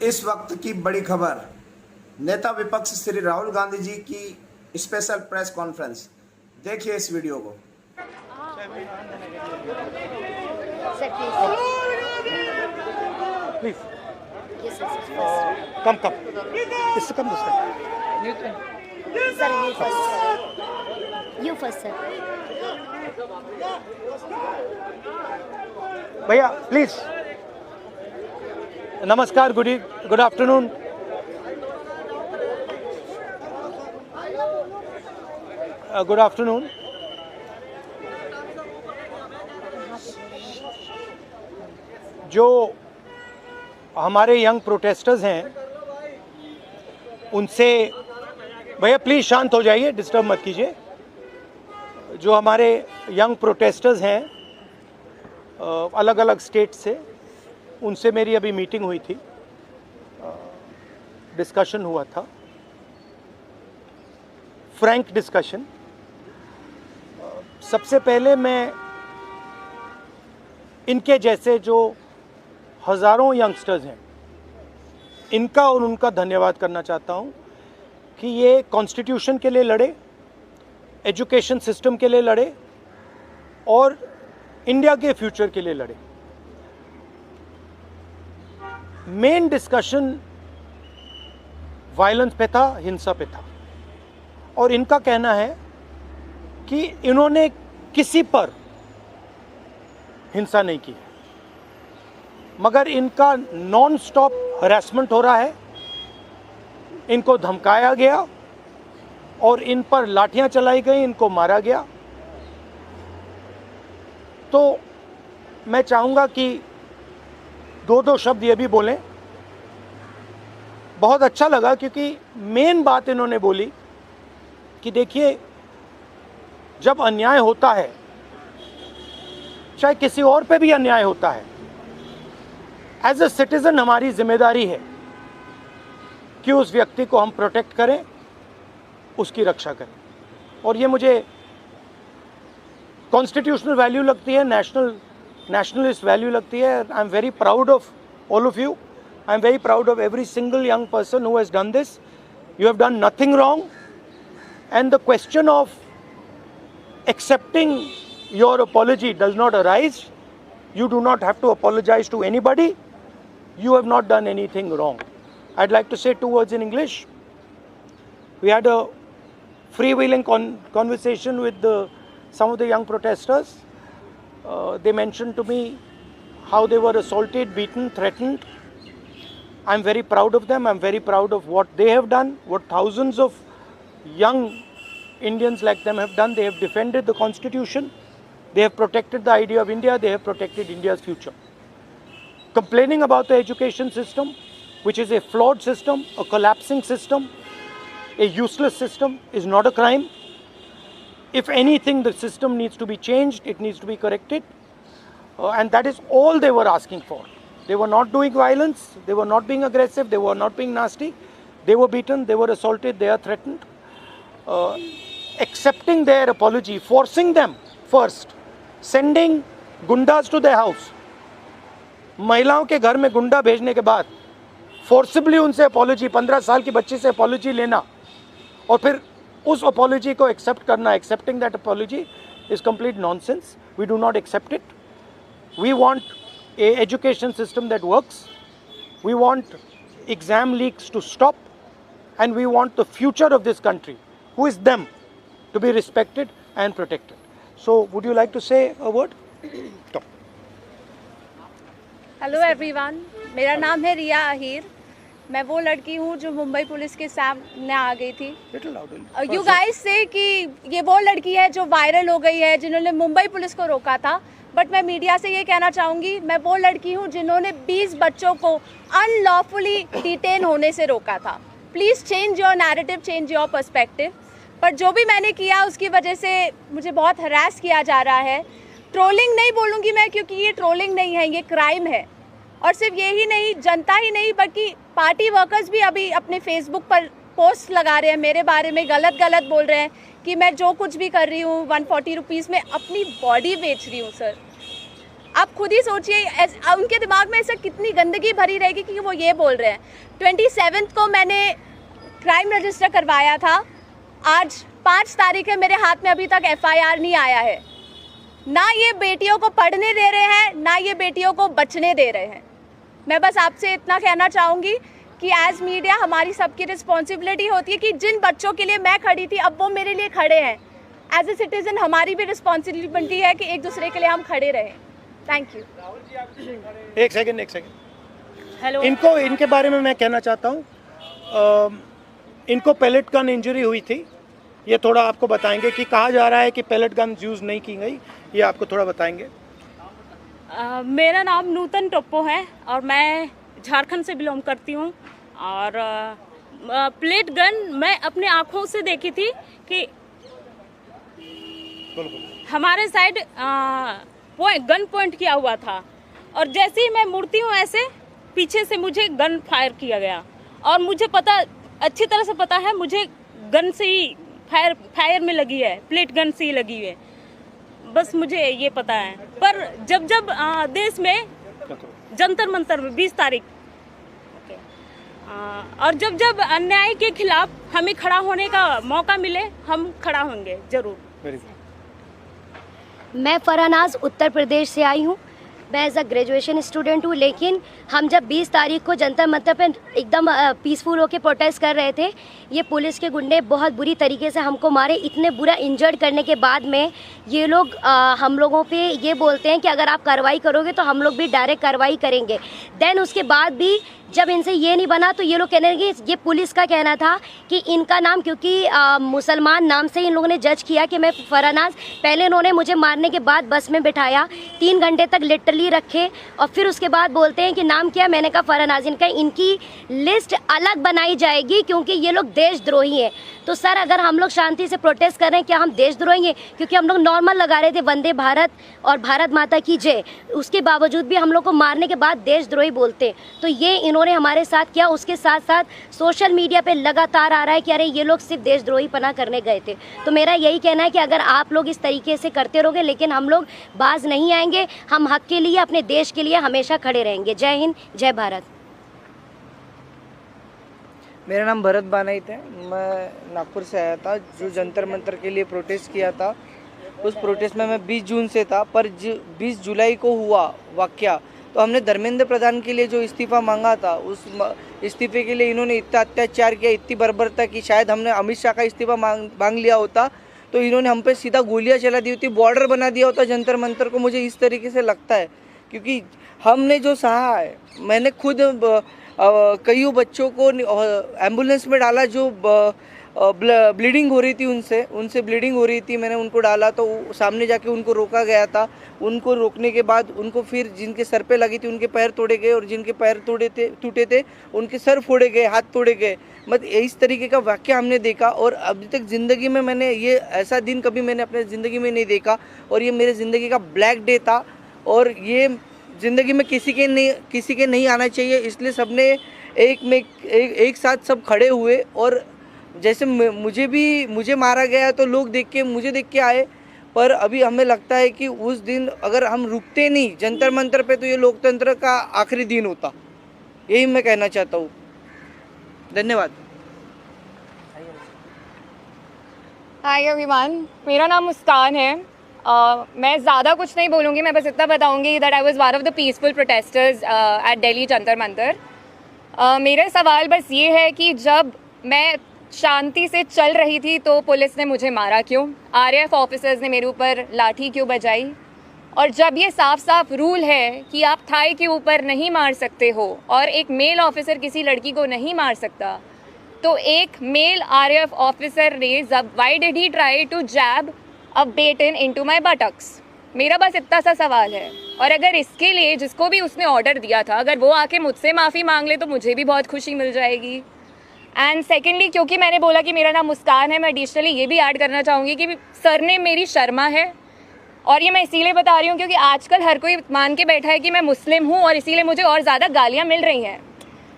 इस वक्त की बड़ी खबर, नेता विपक्ष श्री राहुल गांधी जी की स्पेशल प्रेस कॉन्फ्रेंस। देखिए इस वीडियो को। Sir, please. Please. Yes, sir. Come. This come this time. Sir, you first. You first, sir. भैया प्लीज। नमस्कार, गुड आफ्टरनून। Good afternoon. जो हमारे यंग प्रोटेस्टर्स हैं उनसे, भैया प्लीज शांत हो जाइए, डिस्टर्ब मत कीजिए। जो हमारे यंग प्रोटेस्टर्स हैं अलग अलग स्टेट से, उनसे मेरी अभी मीटिंग हुई थी, डिस्कशन हुआ था, फ्रैंक डिस्कशन। सबसे पहले मैं इनके जैसे जो हज़ारों यंगस्टर्स हैं इनका और उनका धन्यवाद करना चाहता हूं कि ये कॉन्स्टिट्यूशन के लिए लड़े, एजुकेशन सिस्टम के लिए लड़े और इंडिया के फ्यूचर के लिए लड़े। मेन डिस्कशन वायलेंस पे था, हिंसा पे था, और इनका कहना है कि इन्होंने किसी पर हिंसा नहीं की, मगर इनका नॉन स्टॉप हरासमेंट हो रहा है, इनको धमकाया गया और इन पर लाठियां चलाई गई, इनको मारा गया। तो मैं चाहूँगा कि दो शब्द ये भी बोलें। बहुत अच्छा लगा क्योंकि मेन बात इन्होंने बोली कि देखिए, जब अन्याय होता है, चाहे किसी और पे भी अन्याय होता है, एज ए सिटीजन हमारी जिम्मेदारी है कि उस व्यक्ति को हम प्रोटेक्ट करें, उसकी रक्षा करें। और ये मुझे कॉन्स्टिट्यूशनल वैल्यू लगती है, nationalist वैल्यू लगती है। I am very proud of all of you. I am very proud of every single young person who has done this. You have done nothing wrong, and the question of accepting your apology does not arise. You do not have to apologize to anybody. You have not done anything wrong. I'd like to say 2 words in English. We had a freewheeling conversation with some of the young protesters. They mentioned to me how they were assaulted, beaten, threatened. I'm very proud of them. I'm very proud of what they have done, what thousands of young Indians like them have done. They have defended the Constitution. They have protected the idea of India. They have protected India's future. Complaining about the education system, which is a flawed system, a collapsing system, a useless system, is not a crime. If anything, the system needs to be changed, it needs to be corrected, and that is all they were asking for. They were not doing violence, they were not being aggressive, they were not being nasty. They were beaten, they were assaulted, they are threatened. Accepting their apology, forcing them first, sending gundas to their house. महिलाओं के घर में गुंडा भेजने के बाद forcibly उनसे apology, 15 साल की बच्ची से अपॉलॉजी लेना और फिर उस अपॉलॉजी को एक्सेप्ट करना, accepting that apology is complete nonsense. We do not accept it. We want a education system that works. We want exam leaks to stop, and we want the future of this country, who is them, to be respected and protected. So would you like to say a word? Talk. Hello everyone, मेरा नाम है रिया आहिर. मैं वो लड़की हूँ जो Mumbai police के सामने आ गई थी. यू गाइस से कि ये वो लड़की है जो वायरल हो गई है, जिन्होंने मुंबई पुलिस को रोका था. बट मैं मीडिया से ये कहना चाहूँगी, मैं वो लड़की हूँ जिन्होंने 20 बच्चों को अनलॉफुली डिटेन होने से रोका था. Please change your narrative, change your perspective. पर जो भी मैंने किया उसकी वजह से मुझे बहुत हरास किया जा रहा है. ट्रोलिंग नहीं बोलूँगी मैं, क्योंकि ये ट्रोलिंग नहीं है, ये क्राइम है. और सिर्फ यही नहीं, जनता ही नहीं बल्कि पार्टी वर्कर्स भी अभी अपने फेसबुक पर पोस्ट लगा रहे हैं, मेरे बारे में गलत बोल रहे हैं कि मैं जो कुछ भी कर रही हूँ 140 रुपीज़ में अपनी बॉडी बेच रही हूँ. सर, आप खुद ही सोचिए उनके दिमाग में ऐसा कितनी गंदगी भरी रहेगी कि वो ये बोल रहे हैं। 27 को मैंने क्राइम रजिस्टर करवाया था, आज 5 तारीख है, मेरे हाथ में अभी तक FIR नहीं आया है। ना ये बेटियों को पढ़ने दे रहे हैं, ना ये बेटियों को बचने दे रहे हैं। मैं बस आपसे इतना कहना चाहूँगी कि एज मीडिया हमारी सबकी रिस्पॉन्सिबिलिटी होती है कि जिन बच्चों के लिए मैं खड़ी थी अब वो मेरे लिए खड़े हैं। एज ए सिटीजन हमारी भी रिस्पॉन्सिबिलिटी है कि एक दूसरे के लिए हम खड़े रहें। Thank you. एक सेकंड हेलो, इनके बारे में मैं कहना चाहता हूँ। इनको पैलेट गन इंजरी हुई थी, ये थोड़ा आपको बताएंगे कि कहा जा रहा है कि पैलेट गन यूज़ नहीं की गई, ये आपको थोड़ा बताएंगे। मेरा नाम नूतन टोप्पो है और मैं झारखंड से बिलोंग करती हूँ। और प्लेट गन मैं अपने आँखों से देखी थी कि हमारे साइड गन पॉइंट किया हुआ था, और जैसे ही मैं मुड़ती हूँ ऐसे पीछे से मुझे गन फायर किया गया, और मुझे पता अच्छी तरह से पता है मुझे गन से ही फायर में लगी है, प्लेट गन से ही लगी है, बस मुझे ये पता है। पर जब देश में जंतर मंतर में 20 तारीख और जब अन्याय के खिलाफ हमें खड़ा होने का मौका मिले हम खड़ा होंगे जरूर। मैं फरहानाज उत्तर प्रदेश से आई हूँ। मैं एज अ ग्रेजुएशन स्टूडेंट हूँ, लेकिन हम जब 20 तारीख को जंतर मंतर पे एकदम पीसफुल होकर प्रोटेस्ट कर रहे थे, ये पुलिस के गुंडे बहुत बुरी तरीके से हमको मारे। इतने बुरा इंजर्ड करने के बाद में ये लोग हम लोगों पे ये बोलते हैं कि अगर आप कार्रवाई करोगे तो हम लोग भी डायरेक्ट कार्रवाई करेंगे। देन उसके बाद भी जब इनसे ये नहीं बना तो ये लोग कहने लगे, ये पुलिस का कहना था कि इनका नाम क्योंकि मुसलमान नाम से इन लोगों ने जज किया कि मैं फरहानाज। पहले इन्होंने मुझे मारने के बाद बस में बिठाया, 3 घंटे तक लिटरली रखे, और फिर उसके बाद बोलते हैं कि नाम क्या। मैंने कहा फरहानाज। इनकी लिस्ट अलग बनाई जाएगी क्योंकि ये लोग देशद्रोही हैं। तो सर अगर हम लोग शांति से प्रोटेस्ट कर रहे हैं, क्या हम देशद्रोही हैं? क्योंकि हम लोग नॉर्मल लगा रहे थे वंदे भारत और भारत माता की जय, उसके बावजूद भी हम लोग को मारने के बाद देशद्रोही बोलते। तो ये इन्होंने हमारे साथ किया। उसके साथ साथ सोशल मीडिया पे लगातार आ रहा है कि अरे ये लोग सिर्फ देशद्रोही पना करने गए थे। तो मेरा यही कहना है कि अगर आप लोग इस तरीके से करते रहोगे, लेकिन हम लोग बाज नहीं आएंगे। हम हक के लिए, अपने देश के लिए हमेशा खड़े रहेंगे। जय हिंद, जय भारत। मेरा नाम भरत बानाइत है। मैं नागपुर से आया था जो जंतर मंतर के लिए प्रोटेस्ट किया था। उस प्रोटेस्ट में मैं 20 जून से था, पर 20 जुलाई को हुआ वाकया तो हमने धर्मेंद्र प्रधान के लिए जो इस्तीफ़ा मांगा था, उस इस्तीफे के लिए इन्होंने इतना अत्याचार किया, इतनी बर्बरता की। शायद हमने अमित शाह का इस्तीफ़ा मांग लिया होता तो इन्होंने हम पे सीधा गोलियां चला दी होती, बॉर्डर बना दिया होता जंतर मंतर को। मुझे इस तरीके से लगता है क्योंकि हमने जो सहा है, मैंने खुद कई बच्चों को एम्बुलेंस में डाला जो ब्लीडिंग हो रही थी, उनसे ब्लीडिंग हो रही थी। मैंने उनको डाला तो सामने जाके उनको रोका गया था। उनको रोकने के बाद उनको फिर जिनके सर पे लगी थी उनके पैर तोड़े गए, और जिनके पैर टूटे थे उनके सर फोड़े गए, हाथ तोड़े गए। मतलब इस तरीके का वाक़या हमने देखा, और अभी तक ज़िंदगी में मैंने ये ऐसा दिन कभी मैंने अपने ज़िंदगी में नहीं देखा। और ये मेरे ज़िंदगी का ब्लैक डे था, और ये ज़िंदगी में किसी के नहीं आना चाहिए। इसलिए सबने एक साथ सब खड़े हुए, और जैसे मुझे मारा गया तो लोग मुझे देख के आए। पर अभी हमें लगता है कि उस दिन अगर हम रुकते नहीं जंतर मंतर पे तो ये लोकतंत्र का आखिरी दिन होता। यही मैं कहना चाहता हूँ। धन्यवाद। हाय एवरीवन, मेरा नाम मुस्कान है। मैं ज़्यादा कुछ नहीं बोलूँगी, मैं बस इतना बताऊँगी that I was one of the peaceful protesters at Delhi Jantar Mantar. मेरा सवाल बस ये है कि जब मैं शांति से चल रही थी तो पुलिस ने मुझे मारा क्यों? आरएएफ ऑफिसर्स ने मेरे ऊपर लाठी क्यों बजाई? और जब ये साफ साफ रूल है कि आप थाई के ऊपर नहीं मार सकते हो और एक मेल ऑफिसर किसी लड़की को नहीं मार सकता, तो एक मेल आरएएफ ऑफिसर ने why did he try to jab a baton into my buttocks? मेरा बस इतना सा सवाल है। और अगर इसके लिए जिसको भी उसने ऑर्डर दिया था, अगर वो आके मुझसे माफ़ी मांग ले तो मुझे भी बहुत खुशी मिल जाएगी। एंड सेकेंडली, क्योंकि मैंने बोला कि मेरा नाम मुस्कान है, मैं एडिशनली ये भी ऐड करना चाहूँगी कि सरनेम मेरी शर्मा है। और ये मैं इसीलिए बता रही हूँ क्योंकि आजकल हर कोई मान के बैठा है कि मैं मुस्लिम हूँ, और इसीलिए मुझे और ज़्यादा गालियाँ मिल रही हैं।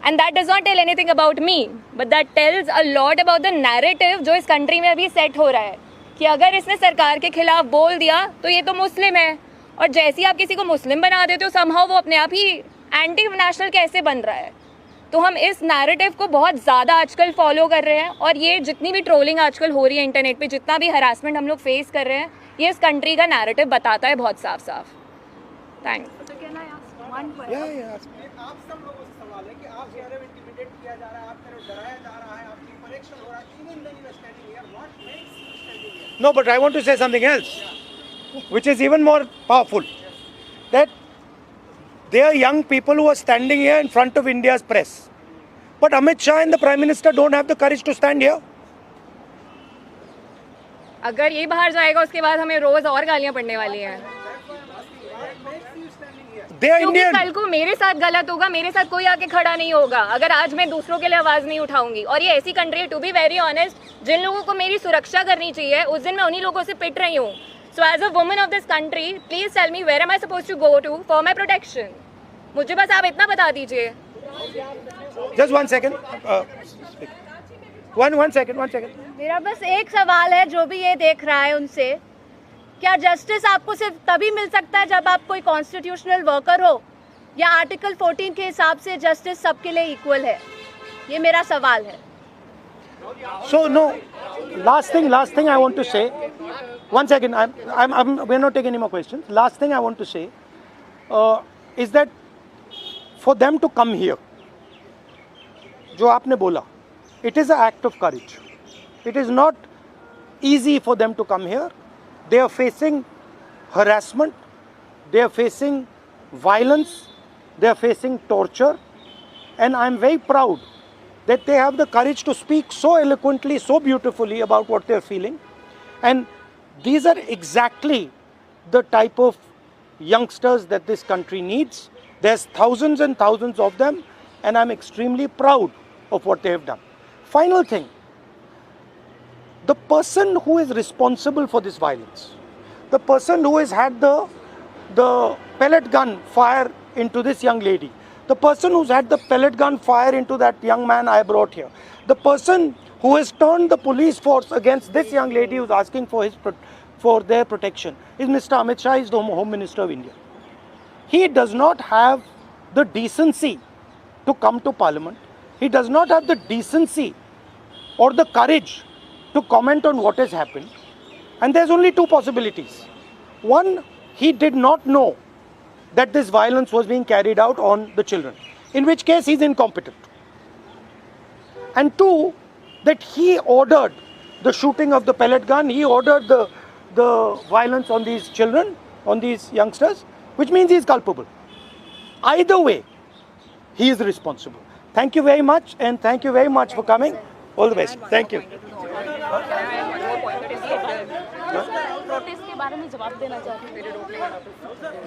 And that does not tell anything about me, but that tells a lot about the narrative जो इस कंट्री में अभी सेट हो रहा है कि अगर इसने सरकार के खिलाफ बोल दिया तो ये तो मुस्लिम है, और जैसे ही आप किसी को मुस्लिम बना देते हो समहाउ वो अपने आप ही एंटी नेशनल कैसे बन रहा है। तो हम इस नैरेटिव को बहुत ज़्यादा आजकल फॉलो कर रहे हैं और ये जितनी भी ट्रोलिंग आजकल हो रही है इंटरनेट पे, जितना भी हरासमेंट हम लोग फेस कर रहे हैं, ये इस कंट्री का नैरेटिव बताता है बहुत साफ साफ। Thank you. आप सब लोगों से सवाल है कि आप कह रहे हो इंटिमिडेट किया जा रहा है, आप कह रहे हो डराया जा रहा है, आपकी कनेक्शन हो रहा है, even then you are standing here. What makes you standing here? No, but I want to say something else, which is even more powerful. That there are young people who are standing here in front of India's press, but Amit Shah and the Prime Minister don't have the courage to stand here. अगर ये बाहर जाएगा उसके बाद हमें रोज और गालियां पड़ने वाली हैं। They are क्योंकि Indian. कल को मेरे साथ गलत होगा, मेरे साथ कोई आके खड़ा नहीं होगा अगर आज मैं दूसरों के लिए आवाज नहीं उठाऊंगी। और ये ऐसी कंट्री है, टू बी वेरी ऑनेस्ट, जिन लोगों को मेरी सुरक्षा करनी चाहिए उस दिन मैं उन्हीं लोगों से पिट रही हूँ। So as a woman of this country please tell me where am I suppose to go to for my protection. मुझे बस आप इतना बता दीजिए। Just 1 second. One second. मेरा बस एक सवाल है जो भी ये देख रहा है उनसे, क्या जस्टिस आपको सिर्फ तभी मिल सकता है जब आप कोई कॉन्स्टिट्यूशनल वर्कर हो, या आर्टिकल 14 के हिसाब से जस्टिस सबके लिए इक्वल है? ये मेरा सवाल है। So no, last thing I want to say. 1 second, we're not taking any more questions. Last thing I want to say is that for them to come here, जो आपने बोला, it is an act of courage. It is not easy for them to come here. They are facing harassment, they are facing violence, they are facing torture, and I'm very proud that they have the courage to speak so eloquently, so beautifully about what they're feeling. And these are exactly the type of youngsters that this country needs. There's thousands and thousands of them, and I'm extremely proud of what they have done. Final thing, the person who is responsible for this violence, the person who has had the pellet gun fire into this young lady, the person who's had the pellet gun fire into that young man I brought here, the person who has turned the police force against this young lady who's asking for their protection is Mr. Amit Shah, is the Home Minister of India. He does not have the decency to come to Parliament. He does not have the decency or the courage to comment on what has happened. And there's only two possibilities. One, he did not know that this violence was being carried out on the children, in which case he's incompetent. And two, that he ordered the shooting of the pellet gun, he ordered the violence on these children, on these youngsters, which means he is culpable. Either way, he is responsible. Thank you very much, and thank you very much for coming. All the best. Thank you. Protest के बारे में जवाब देना चाहती हूँ।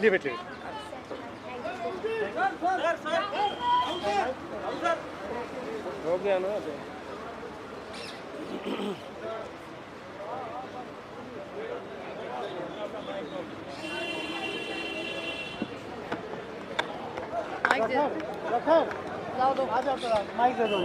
Leave it. हो गया ना। रखा आ जाओ, माइक दे दो।